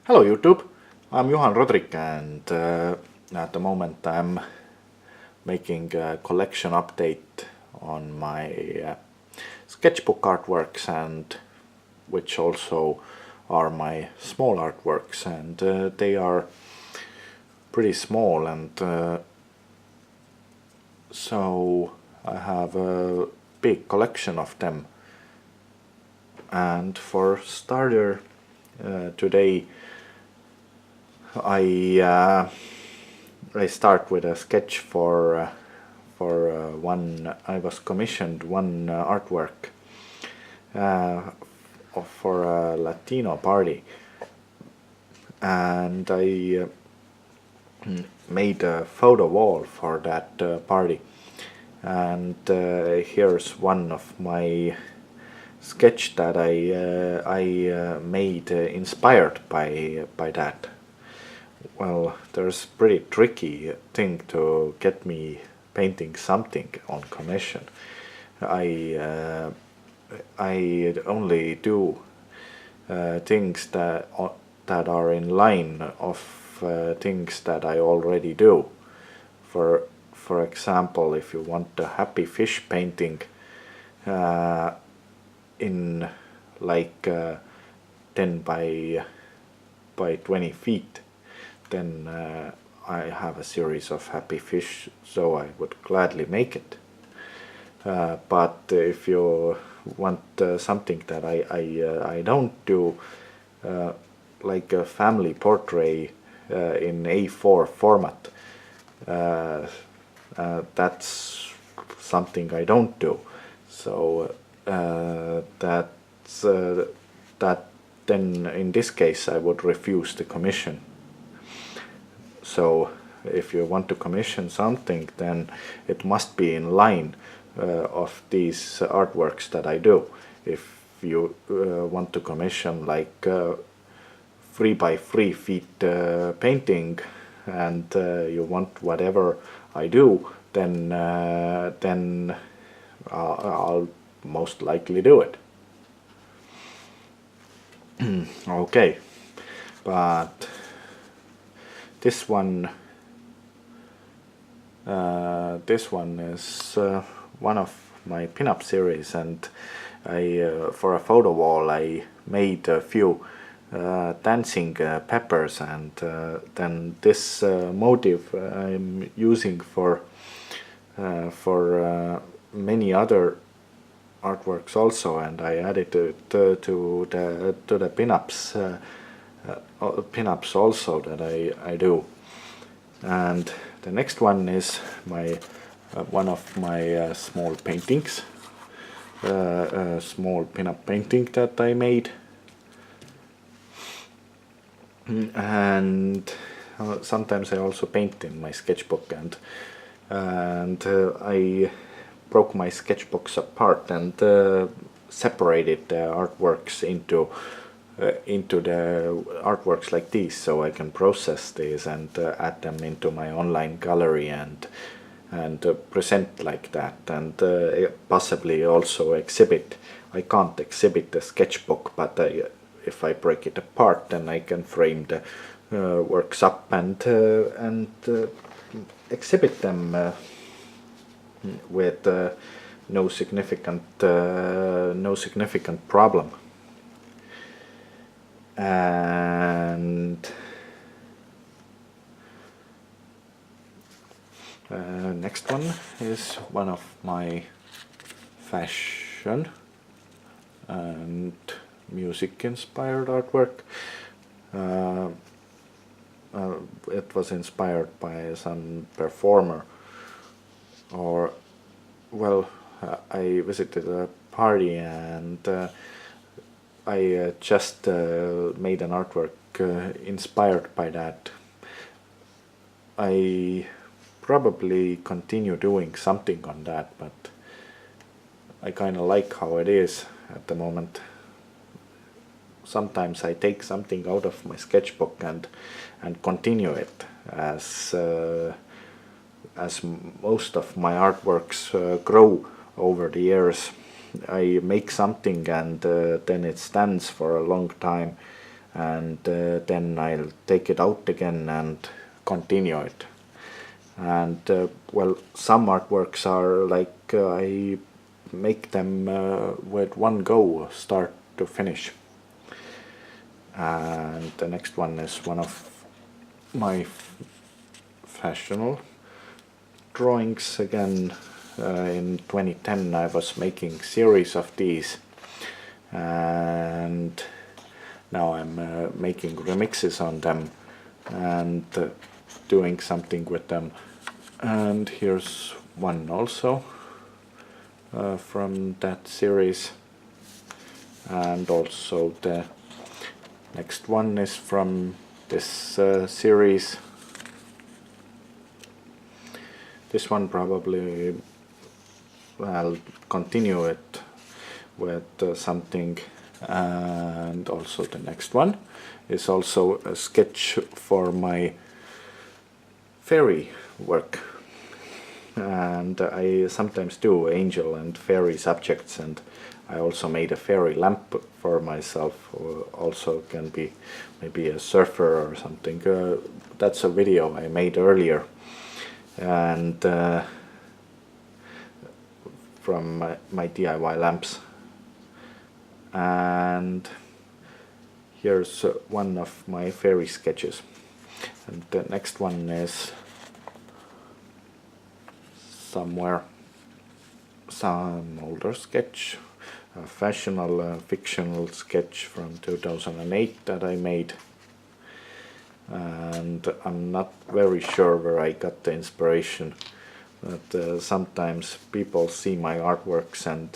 Hello YouTube, I'm Juhan Rodrik and at the moment I'm making a collection update on my sketchbook artworks, and which also are my small artworks, and they are pretty small, and so I have a big collection of them. And for starter, today I start with a sketch for one. I was commissioned one artwork for a Latino party, and I made a photo wall for that party. And here's one of my sketch that I made inspired by that. Well, there's pretty tricky thing to get me painting something on commission. I only do things that are in line of things that I already do. For example, if you want a happy fish painting in like 10 by 20 feet, then I have a series of happy fish, so I would gladly make it. But if you want something that I don't do, like a family portrait in A4 format, that's something I don't do. So that then in this case I would refuse the commission. So if you want to commission something, then it must be in line of these artworks that I do. If you want to commission like 3 by 3 feet painting, and you want whatever I do, then I'll most likely do it. Okay, but this one is one of my pinup series, and I for a photo wall I made a few dancing peppers, and then this motif I'm using for many other artworks also, and I added it to the pinups also that I do. And the next one is my one of my small paintings, a small pinup painting that I made. And sometimes I also paint in my sketchbook, and I broke my sketchbooks apart and separated the artworks into the artworks like these, so I can process these and add them into my online gallery and present like that, and possibly also exhibit. I can't exhibit the sketchbook, but if I break it apart, then I can frame the works up and exhibit them with no significant problem. And next one is one of my fashion and music inspired artwork. It was inspired by some performer, or well, I visited a party and I just made an artwork inspired by that. I probably continue doing something on that, but I kind of like how it is at the moment. Sometimes I take something out of my sketchbook and continue it, as most of my artworks grow over the years. I make something and then it stands for a long time, and then I'll take it out again and continue it. And well, some artworks are like I make them with one go, start to finish. And the next one is one of my fashionable drawings again. In 2010 I was making series of these, and now I'm making remixes on them and doing something with them. And here's one also from that series, and also the next one is from this series. This one probably I'll continue it with something, and also the next one is also a sketch for my fairy work. And I sometimes do angel and fairy subjects, and I also made a fairy lamp for myself, or also can be maybe a surfer or something. That's a video I made earlier, and from my DIY lamps. And here's one of my fairy sketches, and the next one is somewhere some older sketch, a fictional sketch from 2008 that I made, and I'm not very sure where I got the inspiration, but sometimes people see my artworks and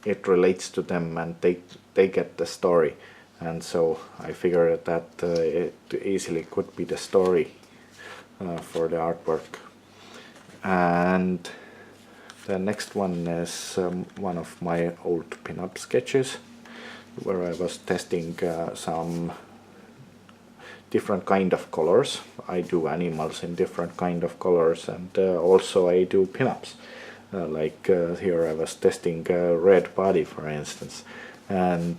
it relates to them, and they get the story, and so I figured that it easily could be the story for the artwork. And the next one is one of my old pinup sketches, where I was testing some different kind of colors. I do animals in different kind of colors, and also I do pinups. Like here I was testing red body, for instance, and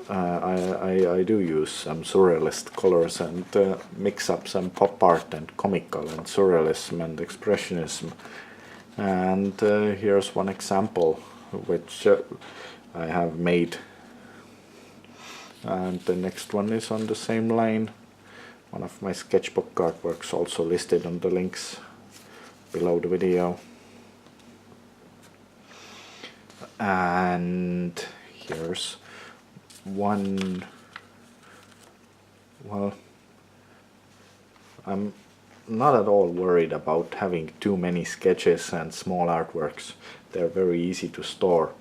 I do use some surrealist colors and mix up some pop art and comical and surrealism and expressionism. And here's one example which I have made, and the next one is on the same line, one of my sketchbook artworks, also listed on the links below the video. And here's one, well, I'm not at all worried about having too many sketches and small artworks. They're very easy to store,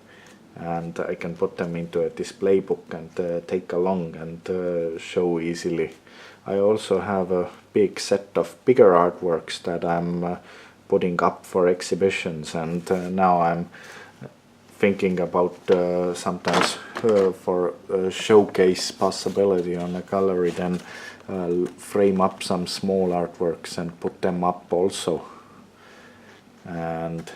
and I can put them into a display book and take along and show easily. I also have a big set of bigger artworks that I'm putting up for exhibitions, and now I'm thinking about sometimes for a showcase possibility on a gallery, then frame up some small artworks and put them up also. And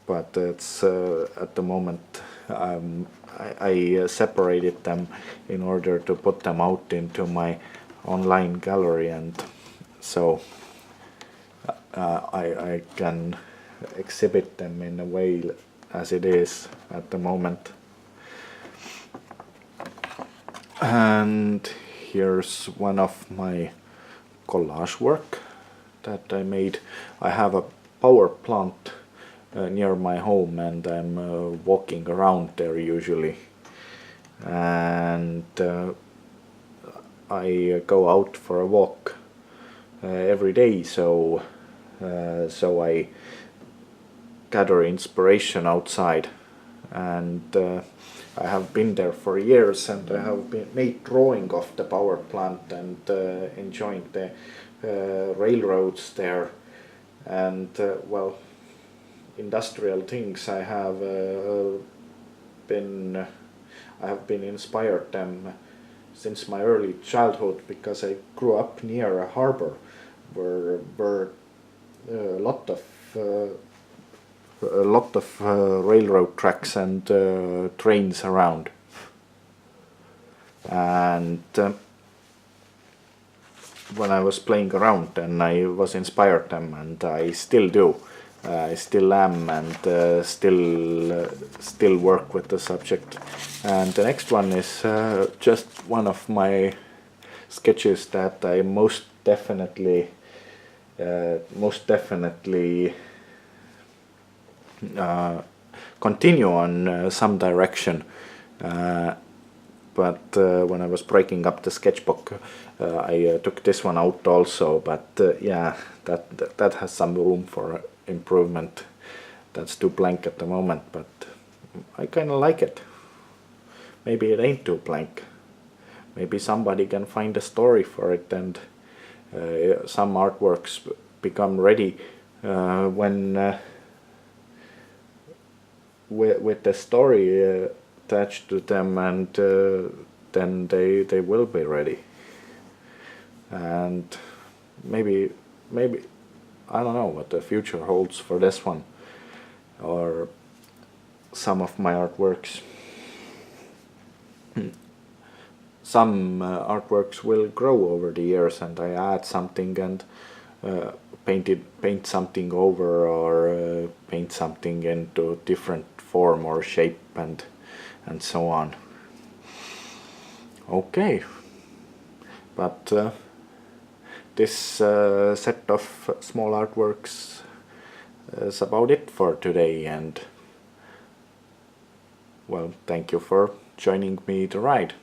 but it's at the moment I separated them in order to put them out into my online gallery, and so I can exhibit them in a way as it is at the moment. And here's one of my collage work that I made. I have a power plant near my home, and I'm walking around there usually, and I go out for a walk every day, so I gather inspiration outside, and I have been there for years, and I have made drawing of the power plant and enjoying the railroads there, and well, industrial things. I have been inspired them since my early childhood, because I grew up near a harbor where a lot of a lot of railroad tracks and trains around. And when I was playing around, and I was inspired them, and I still do. I still am, and still work with the subject. And the next one is just one of my sketches that I most definitely continue on some direction. But when I was breaking up the sketchbook, I took this one out also. But yeah, that has some room for improvement. That's too blank at the moment, but I kind of like it. Maybe it ain't too blank. Maybe somebody can find a story for it, and some artworks become ready when with the story attached to them, and then they will be ready. And maybe I don't know what the future holds for this one or some of my artworks. Some artworks will grow over the years, and I add something and paint something over, or paint something into different form or shape, and so on. Okay, but this set of small artworks is about it for today, and well, thank you for joining me to ride.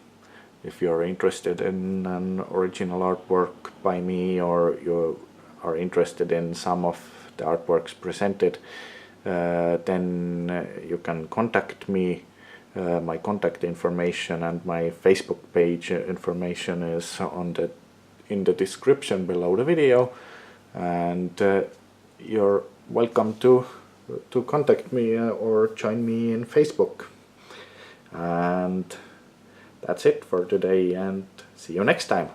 If you're interested in an original artwork by me, or you are interested in some of the artworks presented, then you can contact me. My contact information and my Facebook page information is in the description below the video, and you're welcome to contact me or join me in Facebook. And that's it for today, and see you next time.